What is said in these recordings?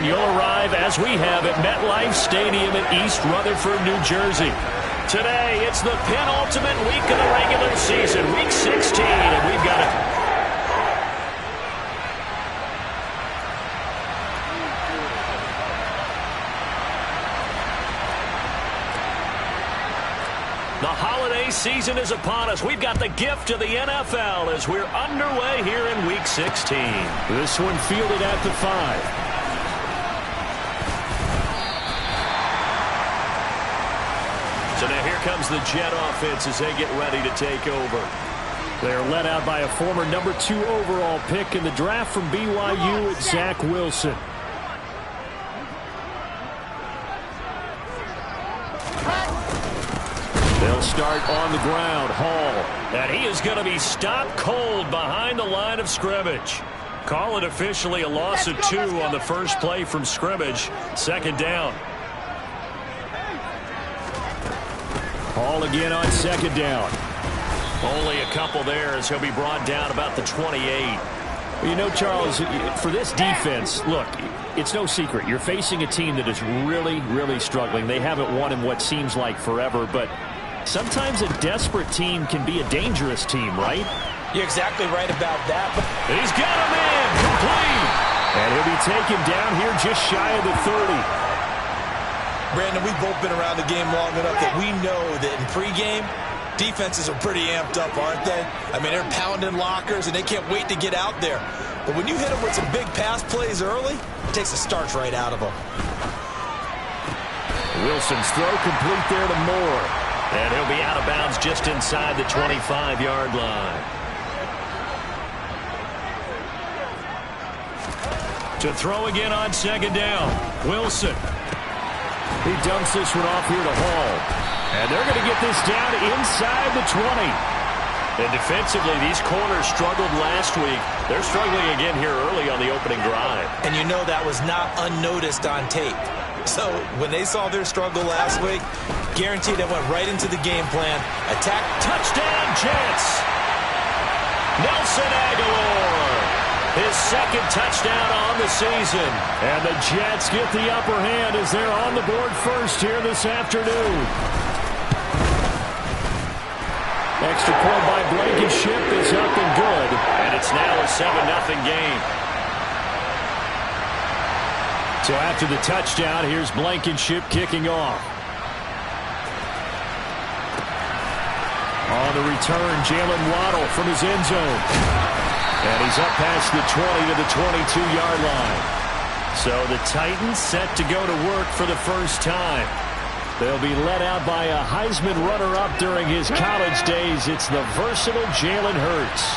You'll arrive, as we have, at MetLife Stadium in East Rutherford, New Jersey. Today, it's the penultimate week of the regular season, Week 16, and we've got it. The holiday season is upon us. We've got the gift of the NFL as we're underway here in Week 16. This one fielded at the 5. So now here comes the Jet offense as they get ready to take over. They're led out by a former number 2 overall pick in the draft from BYU, at Zach Wilson. They'll start on the ground. Hall. And he is going to be stopped cold behind the line of scrimmage. Call it officially a loss of 2 on the first play from scrimmage. Second down. Hall again on second down. Only a couple there as he'll be brought down about the 28. You know, Charles, for this defense, look, it's no secret. You're facing a team that is really, really struggling. They haven't won in what seems like forever, but sometimes a desperate team can be a dangerous team, right? You're exactly right about that. He's got him in, complete. And he'll be taken down here just shy of the 30. Brandon, we've both been around the game long enough that we know that in pregame, defenses are pretty amped up, aren't they? I mean, they're pounding lockers, and they can't wait to get out there. But when you hit them with some big pass plays early, it takes the starch right out of them. Wilson's throw complete there to Moore. And he'll be out of bounds just inside the 25-yard line. To throw again on second down. Wilson. He dumps this one off here to Hall. And they're going to get this down inside the 20. And defensively, these corners struggled last week. They're struggling again here early on the opening drive. And you know that was not unnoticed on tape. So when they saw their struggle last week, guaranteed that went right into the game plan. Attack. Touchdown, Jets. Nelson Aguilar. His second touchdown on the season. And the Jets get the upper hand as they're on the board first here this afternoon. Extra point by Blankenship is up and good. And it's now a 7-0 game. So after the touchdown, here's Blankenship kicking off. On the return, Jalen Waddle from his end zone. And he's up past the 20 to the 22-yard line. So the Titans set to go to work for the first time. They'll be led out by a Heisman runner-up during his college days. It's the versatile Jalen Hurts.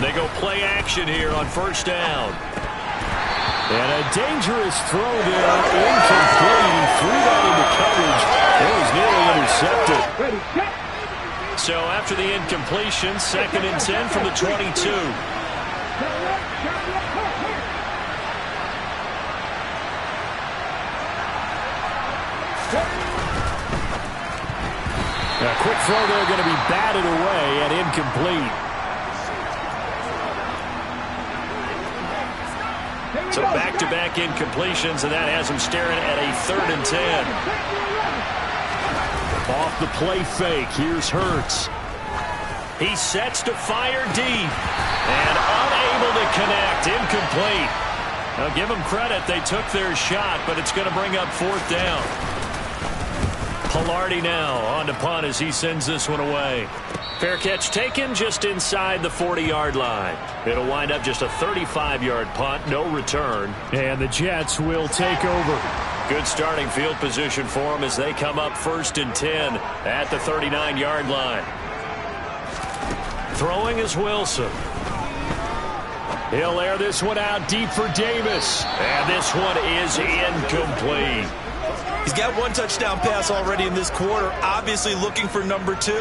They go play action here on first down. And a dangerous throw there, incomplete. He threw that into coverage. It was nearly intercepted. So after the incompletion, 2nd and 10 from the 22. A quick throw there, going to be batted away and incomplete. So back-to-back incompletions, and that has him staring at a 3rd and 10. Off the play fake, here's Hurts. He sets to fire deep, and unable to connect, incomplete. Now give them credit, they took their shot, but it's going to bring up 4th down. Pilardi now on to punt as he sends this one away. Fair catch taken just inside the 40-yard line. It'll wind up just a 35-yard punt, no return. And the Jets will take over. Good starting field position for them as they come up 1st and 10 at the 39-yard line. Throwing is Wilson. He'll air this one out deep for Davis. And this one is incomplete. He's got 1 touchdown pass already in this quarter, obviously looking for number 2,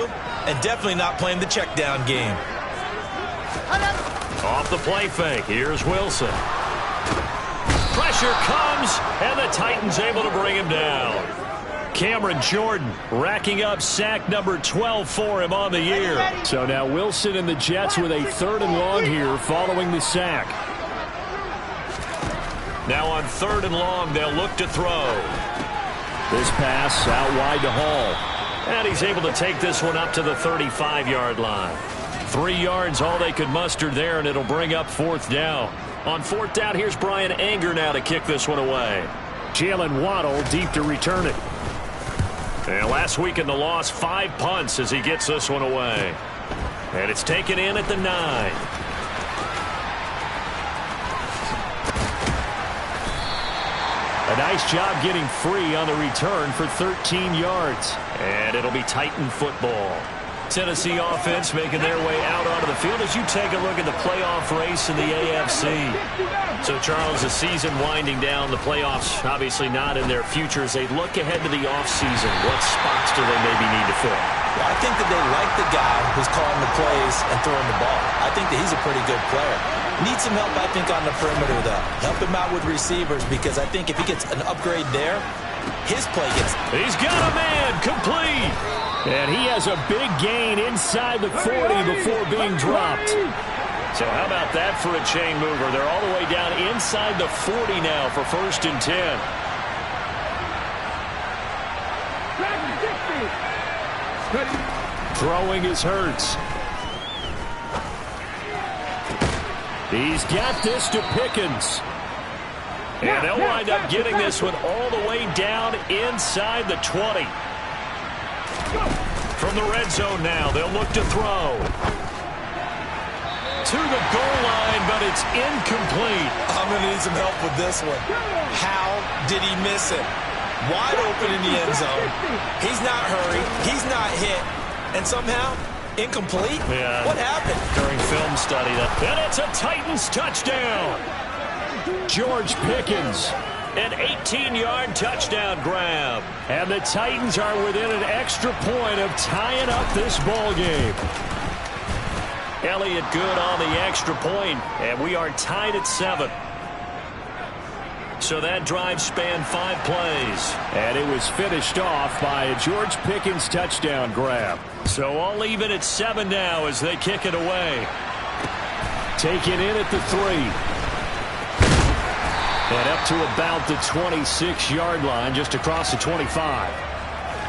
and definitely not playing the check down game. Off the play fake, here's Wilson. Pressure comes, and the Titans able to bring him down. Cameron Jordan racking up sack number 12 for him on the year. So now Wilson and the Jets with a 3rd and long here following the sack. Now on 3rd and long, they'll look to throw. This pass out wide to Hall. And he's able to take this one up to the 35-yard line. 3 yards, all they could muster there, and it'll bring up 4th down. On 4th down, here's Brian Anger now to kick this one away. Jalen Waddle deep to return it. And last week in the loss, 5 punts as he gets this one away. And it's taken in at the 9. A nice job getting free on the return for 13 yards. And it'll be Titan football. Tennessee offense making their way out onto the field as you take a look at the playoff race in the AFC. So, Charles, the season winding down, the playoffs obviously not in their future. As they look ahead to the offseason, what spots do they maybe need to fill? Well, I think that they like the guy who's calling the plays and throwing the ball. I think that he's a pretty good player. Needs some help, I think, on the perimeter, though. Help him out with receivers, because I think if he gets an upgrade there, his play gets... He's got a man, complete. And he has a big gain inside the 40 before being dropped. So how about that for a chain mover? They're all the way down inside the 40 now for 1st and 10. Throwing is Hurts. He's got this to Pickens. And they'll wind up getting this one all the way down inside the 20. From the red zone now, they'll look to throw. To the goal line, but it's incomplete. I'm going to need some help with this one. How did he miss it? Wide open in the end zone. He's not hurried. He's not hit. And somehow, incomplete? Yeah. What happened? During film study. And it's a Titans touchdown. George Pickens. An 18-yard touchdown grab. And the Titans are within an extra point of tying up this ball game. Elliott good on the extra point, and we are tied at 7. So that drive spanned 5 plays. And it was finished off by a George Pickens touchdown grab. So all even at 7 now as they kick it away. Taken in at the 3. And up to about the 26-yard line, just across the 25.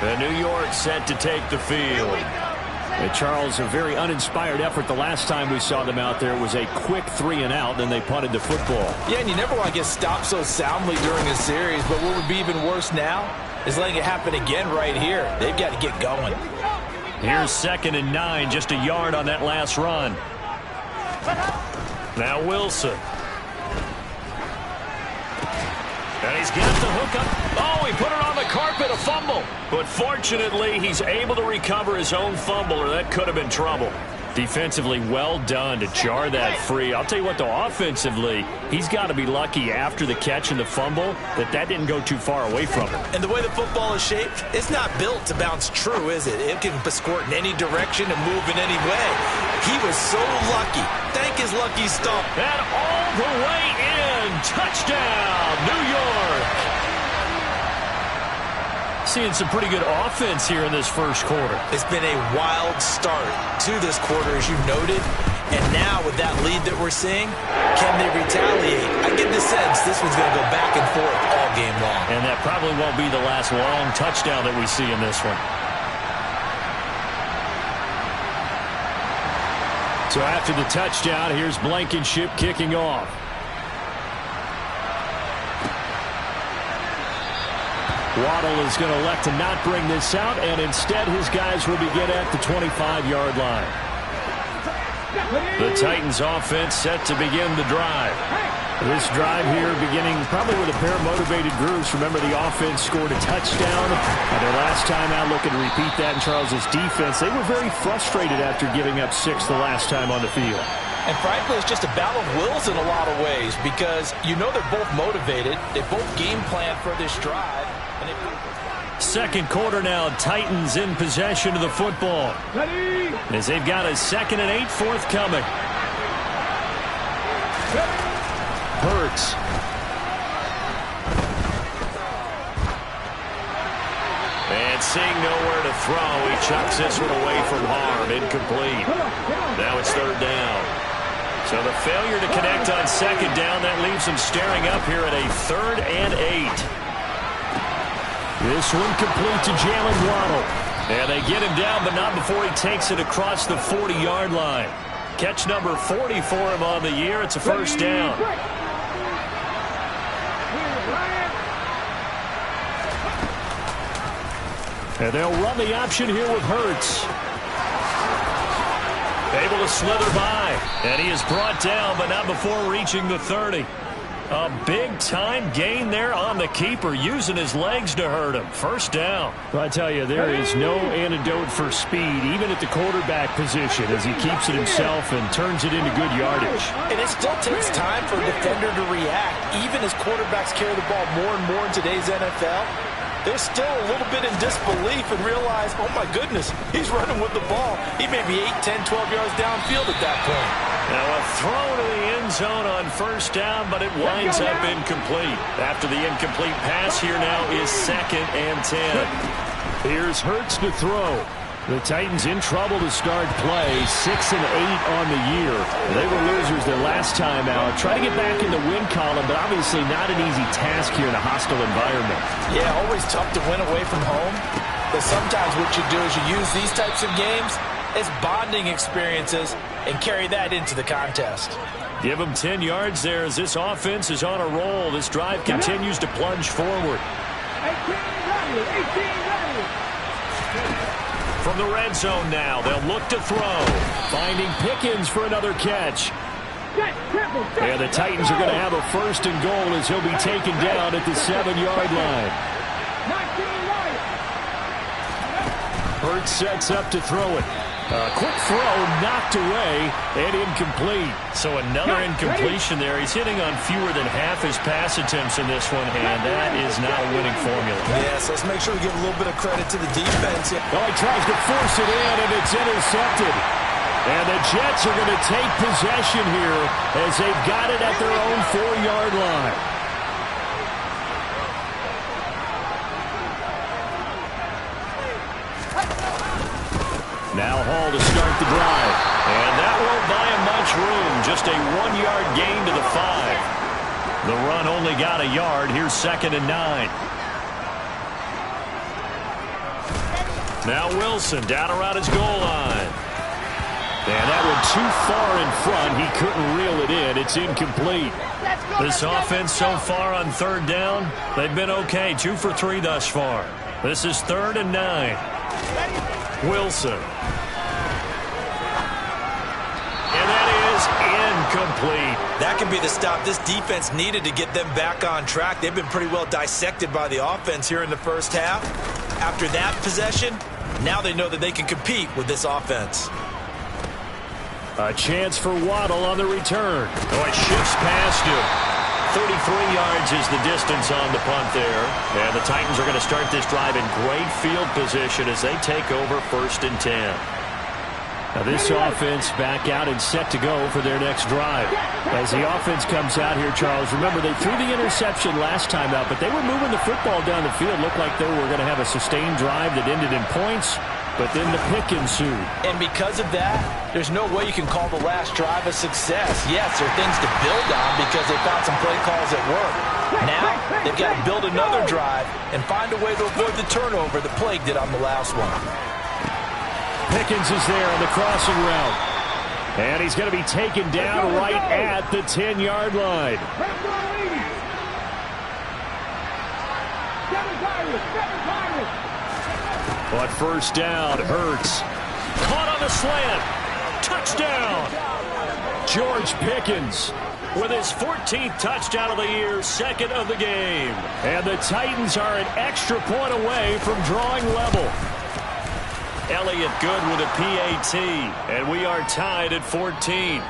And New York set to take the field. And Charles, a very uninspired effort the last time we saw them out there. It was a quick 3-and-out, then they punted the football. Yeah, and you never want to get stopped so soundly during a series, but what would be even worse now is letting it happen again right here. They've got to get going. Here's 2nd and 9, just a yard on that last run. Now Wilson. And he's got the hook up. Oh, he put it on the carpet, a fumble. But fortunately, he's able to recover his own fumble, or that could have been trouble. Defensively, well done to jar that free. I'll tell you what, though, offensively, he's got to be lucky after the catch and the fumble that didn't go too far away from him. And the way the football is shaped, it's not built to bounce true, is it? It can squirt in any direction and move in any way. He was so lucky. Thank his lucky stump. And all the way in. Touchdown, New York. Seeing some pretty good offense here in this first quarter. It's been a wild start to this quarter, as you noted. And now with that lead that we're seeing, can they retaliate? I get the sense this one's going to go back and forth all game long. And that probably won't be the last long touchdown that we see in this one. So after the touchdown, here's Blankenship kicking off. Waddle is going to elect to not bring this out, and instead his guys will begin at the 25-yard line. The Titans offense set to begin the drive. This drive here beginning probably with a pair of motivated groups. Remember, the offense scored a touchdown their last time out. Looking to repeat that in Charles's defense. They were very frustrated after giving up 6 the last time on the field. And frankly, it's just a battle of wills in a lot of ways, because you know they're both motivated. They both game plan for this drive. Second quarter now, Titans in possession of the football. As they've got a 2nd and 8 forthcoming. Hurts. And seeing nowhere to throw, he chucks this one away from harm. Incomplete. Now it's third down. So the failure to connect on second down, that leaves him staring up here at a 3rd and 8. This one complete to Jalen Waddle. And they get him down, but not before he takes it across the 40-yard line. Catch number 40 for him on the year. It's a first down. And they'll run the option here with Hurts. Able to slither by. And he is brought down, but not before reaching the 30. A big-time gain there on the keeper, using his legs to hurt him. First down. Well, I tell you, there is no antidote for speed, even at the quarterback position, as he keeps it himself and turns it into good yardage. And it still takes time for a defender to react. Even as quarterbacks carry the ball more and more in today's NFL, they're still a little bit in disbelief and realize, oh, my goodness, he's running with the ball. He may be 8, 10, 12 yards downfield at that point. Now a throw to the end zone on first down, but it winds up incomplete. After the incomplete pass, here now is 2nd and 10. Here's Hurts to throw. The Titans in trouble to start play. 6 and 8 on the year. They were losers their last time out. Try to get back in the win column, but obviously not an easy task here in a hostile environment. Yeah, always tough to win away from home. But sometimes what you do is you use these types of games as bonding experiences and carry that into the contest. Give them 10 yards there as this offense is on a roll. This drive continues to plunge forward. From the red zone now, they'll look to throw. Finding Pickens for another catch. And the Titans are going to have a 1st and goal as he'll be taken down at the 7-yard line. Hurts sets up to throw it. Quick throw, knocked away, and incomplete. So another incompletion there. He's hitting on fewer than half his pass attempts in this one, and that is not a winning formula. Yes, let's make sure we give a little bit of credit to the defense. Oh, he tries to force it in, and it's intercepted. And the Jets are going to take possession here as they've got it at their own 4-yard line. Now Hall to start the drive. And that won't buy him much room. Just a 1-yard gain to the 5. The run only got a yard. Here's 2nd and 9. Now Wilson down around his goal line. And that one too far in front. He couldn't reel it in. It's incomplete. This offense so far on 3rd down, they've been okay. 2 for 3 thus far. This is 3rd and 9. Wilson. And that is incomplete. That can be the stop this defense needed to get them back on track. They've been pretty well dissected by the offense here in the first half. After that possession, now they know that they can compete with this offense. A chance for Waddle on the return. Oh, it shifts past him. 33 yards is the distance on the punt there. And the Titans are going to start this drive in great field position as they take over 1st and 10. Now this offense back out and set to go for their next drive. As the offense comes out here, Charles, remember they threw the interception last time out, but they were moving the football down the field. Looked like they were going to have a sustained drive that ended in points, but then the pick ensued. And because of that, there's no way you can call the last drive a success. Yes, there are things to build on because they found some play calls that work. Now, they've got to build another drive and find a way to avoid the turnover that plagued it on the last one. Pickens is there on the crossing route. And he's going to be taken down right at the 10-yard line. But first down, Hurts. Caught on the slant. Touchdown. George Pickens with his 14th touchdown of the year, 2nd of the game. And the Titans are an extra point away from drawing level. Elliott good with a PAT, and we are tied at 14.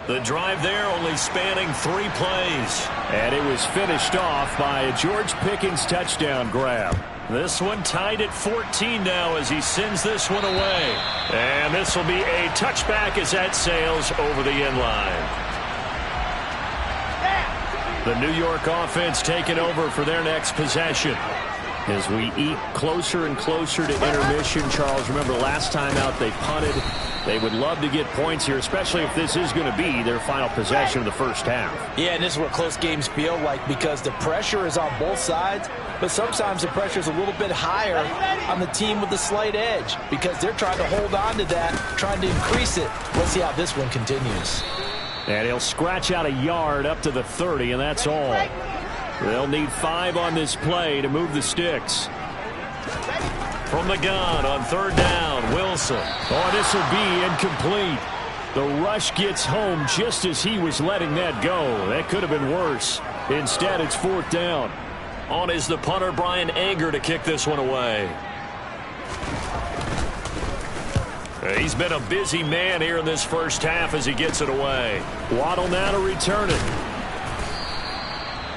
The drive there only spanning 3 plays. And it was finished off by a George Pickens touchdown grab. This one tied at 14 now as he sends this one away. And this will be a touchback as that sails over the end line. The New York offense taking over for their next possession. As we eat closer and closer to intermission, Charles, remember last time out they punted. They would love to get points here, especially if this is going to be their final possession of the first half. Yeah, and this is what close games feel like because the pressure is on both sides, but sometimes the pressure is a little bit higher on the team with the slight edge because they're trying to hold on to that, trying to increase it. Let's see how this one continues. And he'll scratch out a yard up to the 30, and that's all. They'll need 5 on this play to move the sticks. From the gun on third down, Wilson. Oh, this will be incomplete. The rush gets home just as he was letting that go. That could have been worse. Instead, it's fourth down. On is the punter, Brian Anger, to kick this one away. He's been a busy man here in this first half as he gets it away. Waddle now to return it.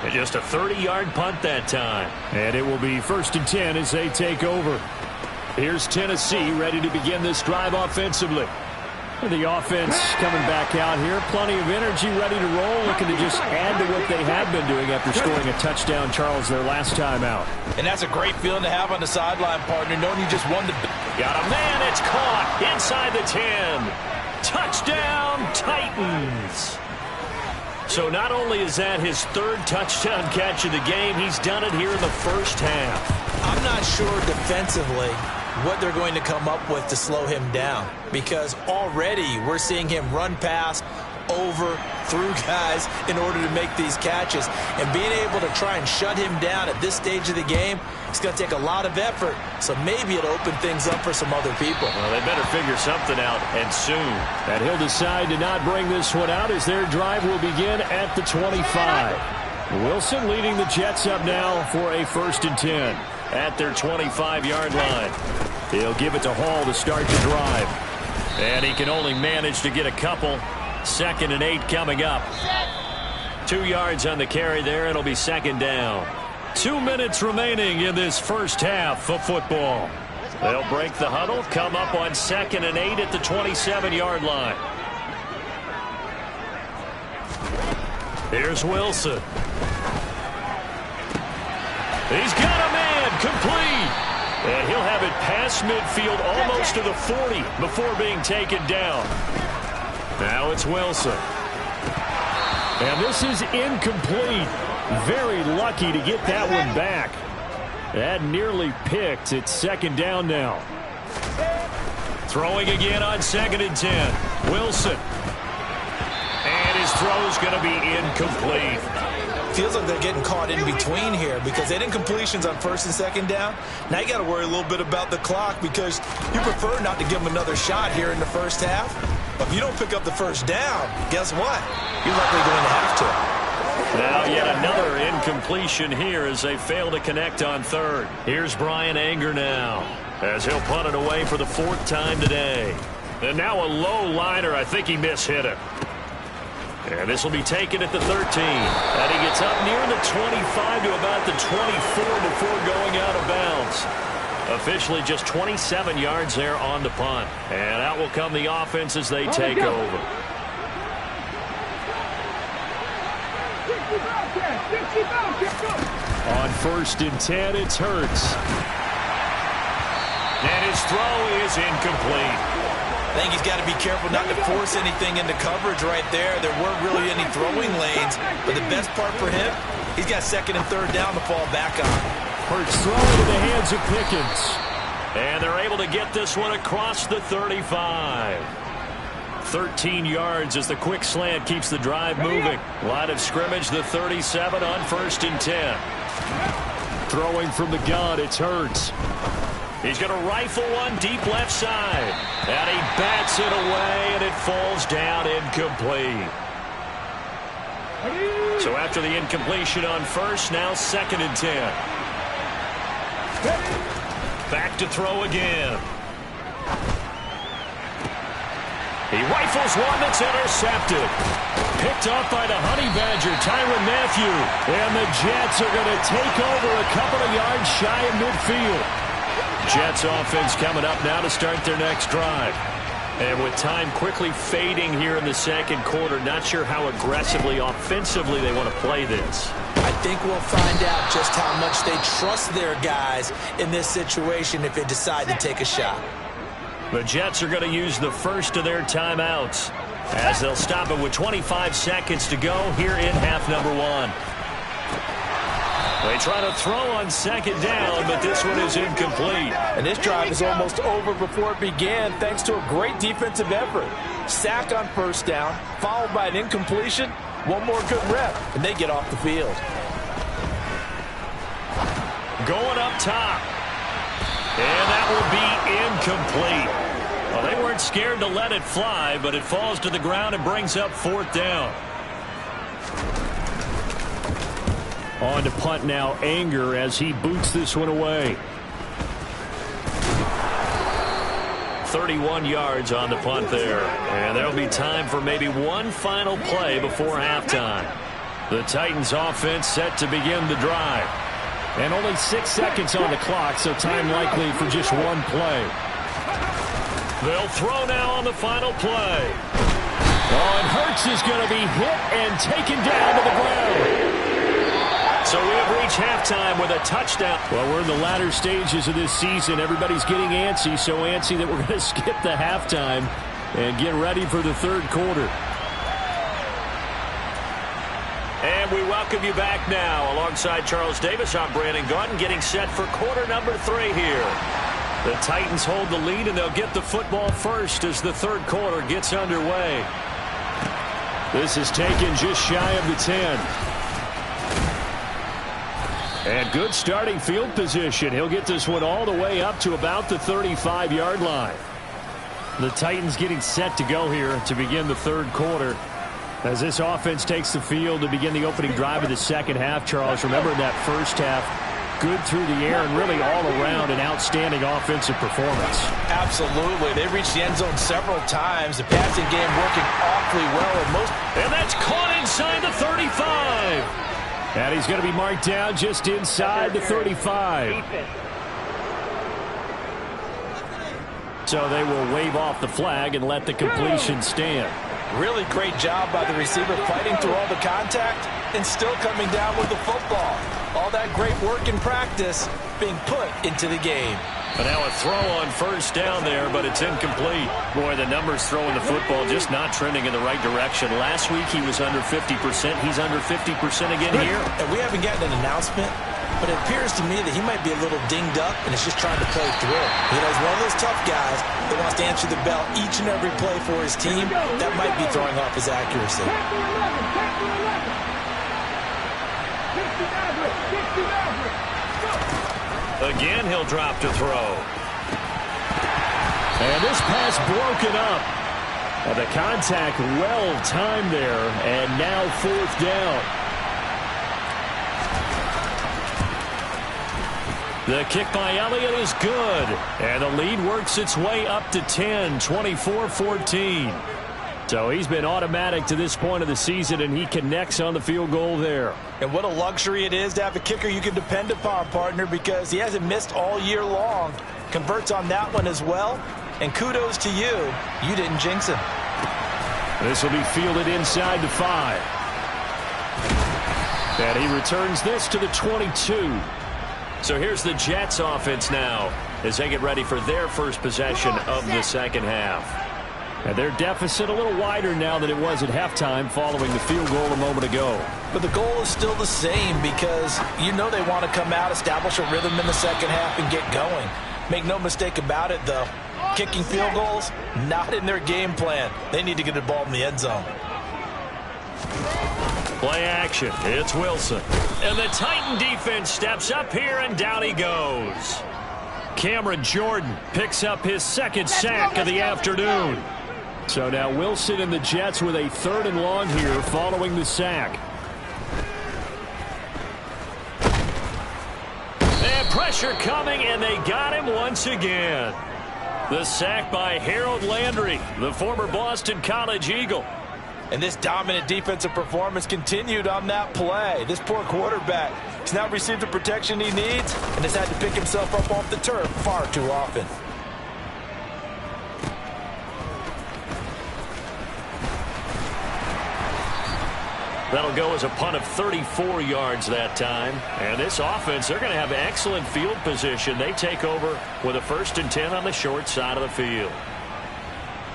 And just a 30-yard punt that time. And it will be 1st and 10 as they take over. Here's Tennessee ready to begin this drive offensively. The offense coming back out here. Plenty of energy, ready to roll. Looking to just add to what they have been doing after scoring a touchdown, Charles, their last time out. And that's a great feeling to have on the sideline, partner, knowing you just won the... Got a man, it's caught inside the 10. Touchdown, Titans. So not only is that his 3rd touchdown catch of the game, he's done it here in the first half. I'm not sure defensively what they're going to come up with to slow him down because already we're seeing him run past, over, through guys in order to make these catches. And being able to try and shut him down at this stage of the game, it's going to take a lot of effort. So maybe it'll open things up for some other people. Well, they better figure something out, and soon. And he'll decide to not bring this one out as their drive will begin at the 25. Wilson leading the Jets up now for a 1st and 10 at their 25-yard line. He'll give it to Hall to start the drive. And he can only manage to get a couple. 2nd and 8 coming up. 2 yards on the carry there. It'll be 2nd down. 2 minutes remaining in this first half of football. They'll break the huddle, come up on 2nd and 8 at the 27-yard line. Here's Wilson. He's got a man, complete. And he'll have it past midfield almost to the 40 before being taken down. Now it's Wilson. And this is incomplete. Very lucky to get that one back. That nearly picked. It's 2nd down now. Throwing again on 2nd and 10. Wilson. And his throw's going to be incomplete. Feels like they're getting caught in between here because they didn't incompletions on 1st and 2nd down. Now you got to worry a little bit about the clock because you prefer not to give them another shot here in the first half. But if you don't pick up the 1st down, guess what? You're likely going to have to. Now yet another incompletion here as they fail to connect on 3rd. Here's Brian Anger now as he'll punt it away for the 4th time today. And now a low liner. I think he mishit it. And this will be taken at the 13. And he gets up near the 25 to about the 24 before going out of bounds. Officially just 27 yards there on the punt. And out will come the offense as they take over. On 1st and 10, it's Hurts. And his throw is incomplete. I think he's got to be careful not to force anything into coverage right there. There weren't really any throwing lanes. But the best part for him, he's got 2nd and 3rd down to fall back on. Hurts throw into the hands of Pickens. And they're able to get this one across the 35. 13 yards as the quick slant keeps the drive moving. Line of scrimmage, the 37 on 1st and 10. Throwing from the gun, it's Hurts. He's going to rifle one deep left side. And he bats it away, and it falls down incomplete. So after the incompletion on 1st, now 2nd and 10. Back to throw again. He rifles one that's intercepted. Picked off by the Honey Badger, Tyrann Mathieu. And the Jets are going to take over a couple of yards shy of midfield. Jets offense coming up now to start their next drive. And with time quickly fading here in the 2nd quarter, not sure how aggressively, offensively they want to play this. I think we'll find out just how much they trust their guys in this situation if they decide to take a shot. The Jets are going to use the first of their timeouts as they'll stop it with 25 seconds to go here in half number one. They try to throw on second down, but this one is incomplete. And this drive is almost over before it began thanks to a great defensive effort. Sack on first down, followed by an incompletion. One more good rep, and they get off the field. Going up top. And that will be incomplete. Well, they weren't scared to let it fly, but it falls to the ground and brings up fourth down. On to punt now, Anger, as he boots this one away. 31 yards on the punt there. And there'll be time for maybe one final play before halftime. The Titans offense set to begin the drive. And only 6 seconds on the clock, so time likely for just one play. They'll throw now on the final play. Oh, and Hurts is going to be hit and taken down to the ground. So we have reached halftime with a touchdown. Well, we're in the latter stages of this season. Everybody's getting antsy, so antsy that we're going to skip the halftime and get ready for the third quarter. And we welcome you back now. Alongside Charles Davis, I'm Brandon Gaudin, getting set for quarter number 3 here. The Titans hold the lead, and they'll get the football first as the third quarter gets underway. This is taken just shy of the 10. And good starting field position. He'll get this one all the way up to about the 35-yard line. The Titans getting set to go here to begin the third quarter. As this offense takes the field to begin the opening drive of the second half, Charles, remember in that first half, good through the air and really all around an outstanding offensive performance. Absolutely. They reached the end zone several times. The passing game working awfully well. And that's caught inside the 35. And he's going to be marked down just inside the 35. So they will wave off the flag and let the completion stand. Really great job by the receiver fighting through all the contact and still coming down with the football. All that great work in practice being put into the game. But now a throw on first down there, but it's incomplete. Boy, the numbers throwing the football just not trending in the right direction. Last week he was under 50%. He's under 50% again here. And we haven't gotten an announcement, but it appears to me that he might be a little dinged up and is just trying to play through it. You know, he's one of those tough guys that wants to answer the bell each and every play for his team. That might be throwing off his accuracy. Again, he'll drop to throw. And this pass broken up. The contact well timed there, and now fourth down. The kick by Elliott is good, and the lead works its way up to 10, 24-14. So he's been automatic to this point of the season, and he connects on the field goal there. And what a luxury it is to have a kicker you can depend upon, partner, because he hasn't missed all year long. Converts on that one as well, and kudos to you. You didn't jinx him. This will be fielded inside the 5. And he returns this to the 22. So here's the Jets offense now as they get ready for their first possession of the second half. And their deficit a little wider now than it was at halftime following the field goal a moment ago. But the goal is still the same because you know they want to come out, establish a rhythm in the second half, and get going. Make no mistake about it, though. Kicking field goals, not in their game plan. They need to get the ball in the end zone. Play action. It's Wilson. And the Titan defense steps up here, and down he goes. Cameron Jordan picks up his second sack of the afternoon. So now Wilson and the Jets with a 3rd and long here following the sack. And pressure coming, and they got him once again. The sack by Harold Landry, the former Boston College Eagle. And this dominant defensive performance continued on that play. This poor quarterback has now received the protection he needs and has had to pick himself up off the turf far too often. That'll go as a punt of 34 yards that time. And this offense, they're going to have excellent field position. They take over with a 1st and 10 on the short side of the field.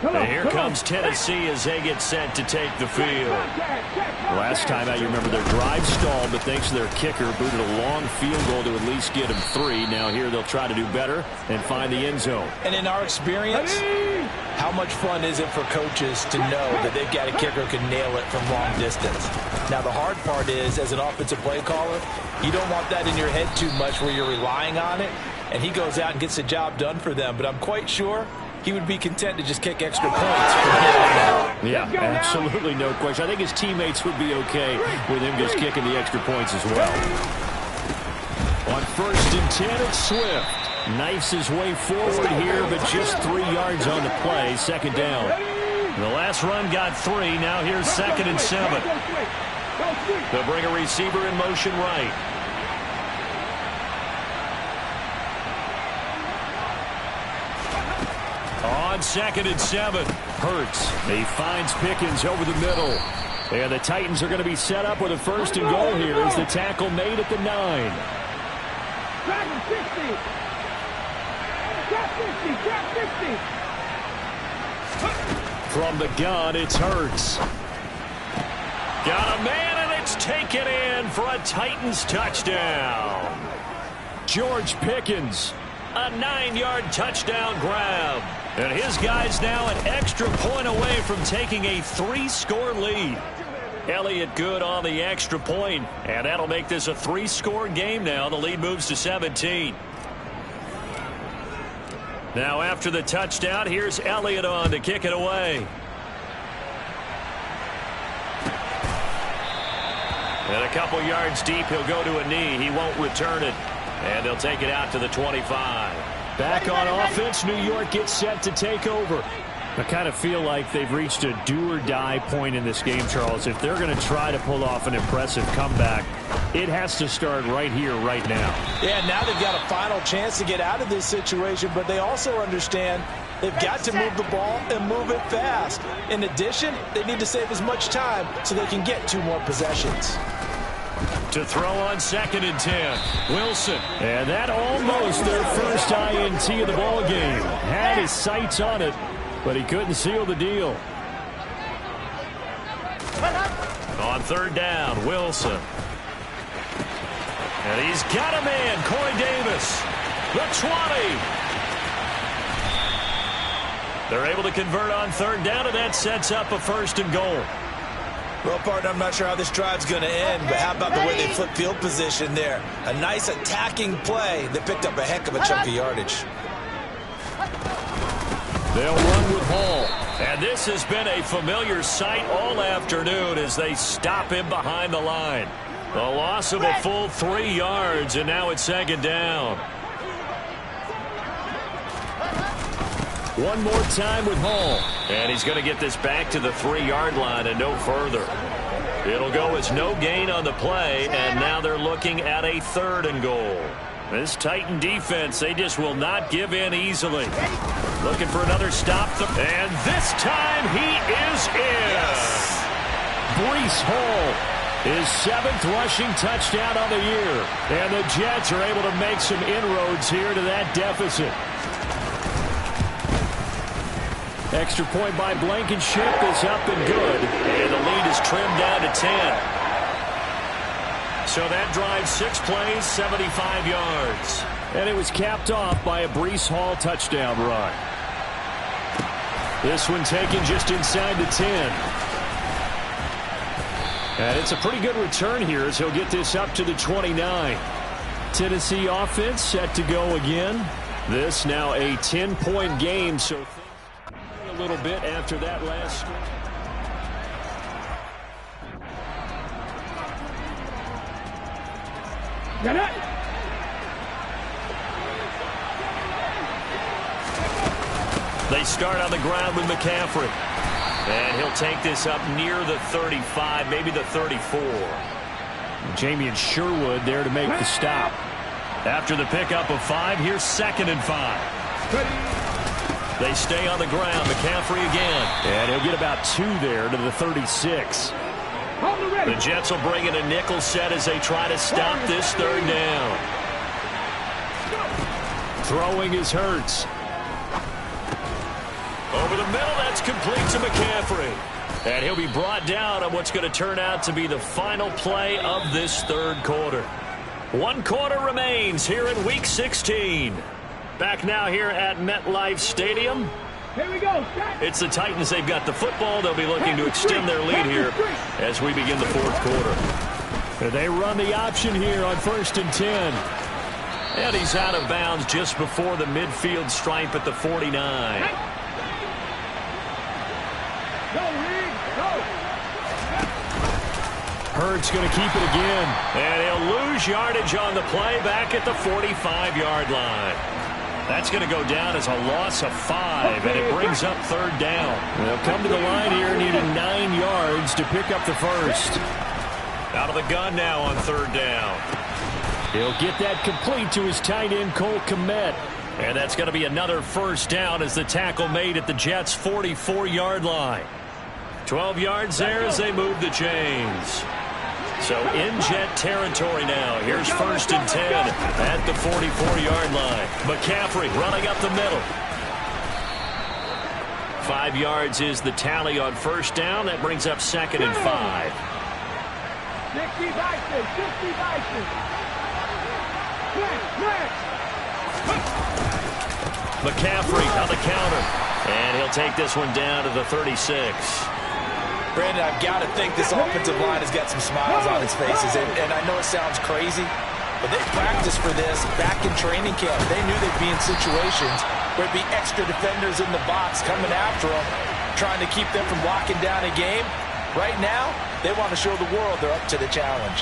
And here comes Tennessee as they get set to take the field. Last time out, you remember their drive stalled, but thanks to their kicker, booted a long field goal to at least get them 3. Now here they'll try to do better and find the end zone. And in our experience, how much fun is it for coaches to know that they've got a kicker who can nail it from long distance? Now the hard part is, as an offensive play caller, you don't want that in your head too much where you're relying on it, and he goes out and gets the job done for them. But I'm quite sure he would be content to just kick extra points from here on out. Yeah, absolutely no question. I think his teammates would be okay with him just kicking the extra points as well. On 1st and 10, it's Swift. Knifes his way forward here, but just 3 yards on the play. 2nd down. The last run got 3. Now here's 2nd and 7. They'll bring a receiver in motion right. On 2nd and 7, Hurts. He finds Pickens over the middle. And the Titans are going to be set up with a 1st and goal here as the tackle made at the 9. From the gun, it's Hurts. Got a man, and it's taken in for a Titans touchdown. George Pickens, a 9-yard touchdown grab. And his guy's now an extra point away from taking a 3-score lead. Elliott good on the extra point, and that'll make this a 3-score game now. The lead moves to 17. Now after the touchdown, here's Elliott on to kick it away. And a couple yards deep, he'll go to a knee. He won't return it. And they'll take it out to the 25. Back on offense, New York gets set to take over. I kind of feel like they've reached a do-or-die point in this game, Charles. If they're going to try to pull off an impressive comeback, it has to start right here, right now. Yeah, now they've got a final chance to get out of this situation, but they also understand they've got to move the ball and move it fast. In addition, they need to save as much time so they can get 2 more possessions. To throw on 2nd and 10, Wilson. And that almost their first INT of the ball game. Had his sights on it, but he couldn't seal the deal. On 3rd down, Wilson. And he's got a man, Corey Davis. The 20. They're able to convert on 3rd down, and that sets up a 1st and goal. Well, partner, I'm not sure how this drive's going to end, but how about the way they flip field position there? A nice attacking play that picked up a heck of a chunk of yardage. They'll run with Hall. And this has been a familiar sight all afternoon as they stop him behind the line. A loss of a full 3 yards, and now it's 2nd down. One more time with Hall. And he's going to get this back to the 3-yard line and no further. It'll go as no gain on the play, and now they're looking at a 3rd and goal. This Titan defense, they just will not give in easily. Looking for another stop. And this time he is in. Yes. Breece Hall, his 7th rushing touchdown on the year. And the Jets are able to make some inroads here to that deficit. Extra point by Blankenship is up and good. And the lead is trimmed down to 10. So that drives 6 plays, 75 yards. And it was capped off by a Breece Hall touchdown run. This one taken just inside the 10. And it's a pretty good return here as he'll get this up to the 29. Tennessee offense set to go again. This now a 10-point game, so a little bit after that last stretch. Got it. They start on the ground with McCaffrey. And he'll take this up near the 35, maybe the 34. Jamie Sherwood there to make the stop. After the pickup of 5, here's 2nd and 5. They stay on the ground. McCaffrey again. And he'll get about 2 there to the 36. The Jets will bring in a nickel set as they try to stop this third down. Throwing is Hurts. Over the middle, that's complete to McCaffrey. And he'll be brought down on what's going to turn out to be the final play of this third quarter. 1 quarter remains here in Week 16. Back now here at MetLife Stadium. Here we go. It's the Titans. They've got the football. They'll be looking to extend their lead here as we begin the fourth quarter. And they run the option here on 1st and 10. And he's out of bounds just before the midfield stripe at the 49. Hurts going to keep it again. And he'll lose yardage on the play back at the 45-yard line. That's going to go down as a loss of 5, and it brings up third down. They'll come to the line here needing 9 yards to pick up the first. Out of the gun now on third down. He'll get that complete to his tight end, Cole Kmet. And that's going to be another first down as the tackle made at the Jets' 44-yard line. 12 yards there as they move the chains. So in Jet territory now. Here's 1st and 10 at the 44-yard line. McCaffrey running up the middle. 5 yards is the tally on first down. That brings up 2nd and 5. 60 Bison, 60 Bison. McCaffrey on the counter. And he'll take this one down to the 36. Brandon, I've got to think this offensive line has got some smiles on its faces. And I know it sounds crazy, but they practiced for this back in training camp. They knew they'd be in situations where it'd be extra defenders in the box coming after them, trying to keep them from locking down a game. Right now, they want to show the world they're up to the challenge.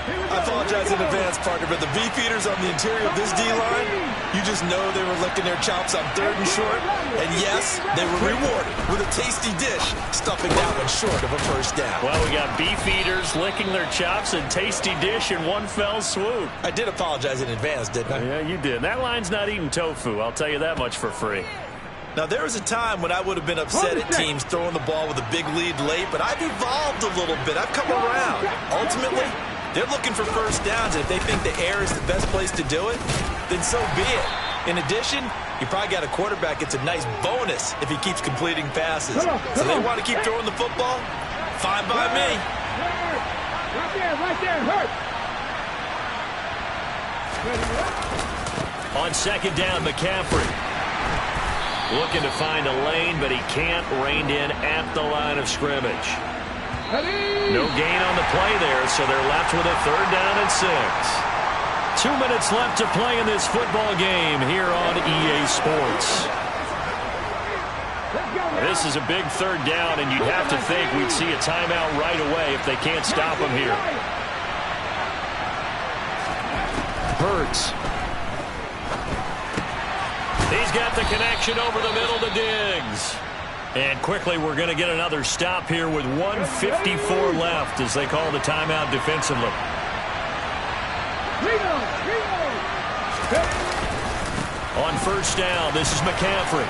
I apologize in advance, partner, but the beefeaters on the interior of this D-line, you just know they were licking their chops on 3rd and short. And yes, they were rewarded with a tasty dish, stuffing that one short of a first down. Well, we got beefeaters licking their chops and tasty dish in one fell swoop. I did apologize in advance, didn't I? Yeah, you did. That line's not eating tofu. I'll tell you that much for free. Now, there was a time when I would have been upset at teams throwing the ball with a big lead late, but I've evolved a little bit. I've come around. Ultimately, they're looking for first downs, and if they think the air is the best place to do it, then so be it. In addition, you probably got a quarterback gets a nice bonus if he keeps completing passes. So they want to keep throwing the football? Fine by me. Right there, Hurt. On 2nd down, McCaffrey. Looking to find a lane, but he can't. Reined in at the line of scrimmage. No gain on the play there, so they're left with a 3rd down and 6. 2 minutes left to play in this football game here on EA Sports. This is a big 3rd down, and you'd have to think we'd see a timeout right away if they can't stop him here. Hurts. He's got the connection over the middle to Diggs. And quickly, we're going to get another stop here with 1:54 left as they call the timeout defensively. On 1st down, this is McCaffrey.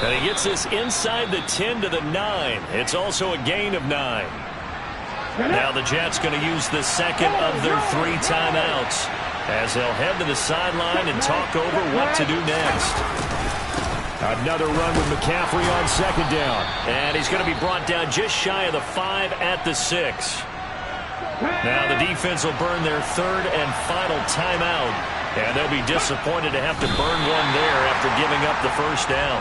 And he gets this inside the 10 to the 9. It's also a gain of 9. Now the Jets going to use the 2nd of their 3 timeouts as they'll head to the sideline and talk over what to do next. Another run with McCaffrey on 2nd down. And he's going to be brought down just shy of the 5 at the 6. Now the defense will burn their 3rd and final timeout. And they'll be disappointed to have to burn one there after giving up the first down.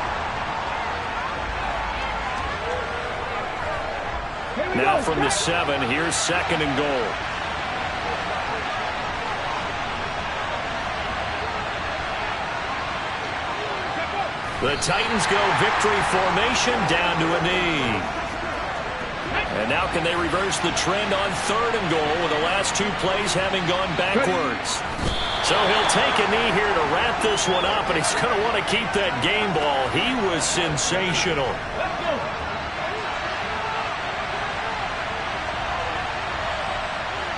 Now from the 7, here's 2nd and goal. The Titans go victory formation down to a knee. And now can they reverse the trend on 3rd and goal with the last 2 plays having gone backwards. So he'll take a knee here to wrap this one up, and he's going to want to keep that game ball. He was sensational.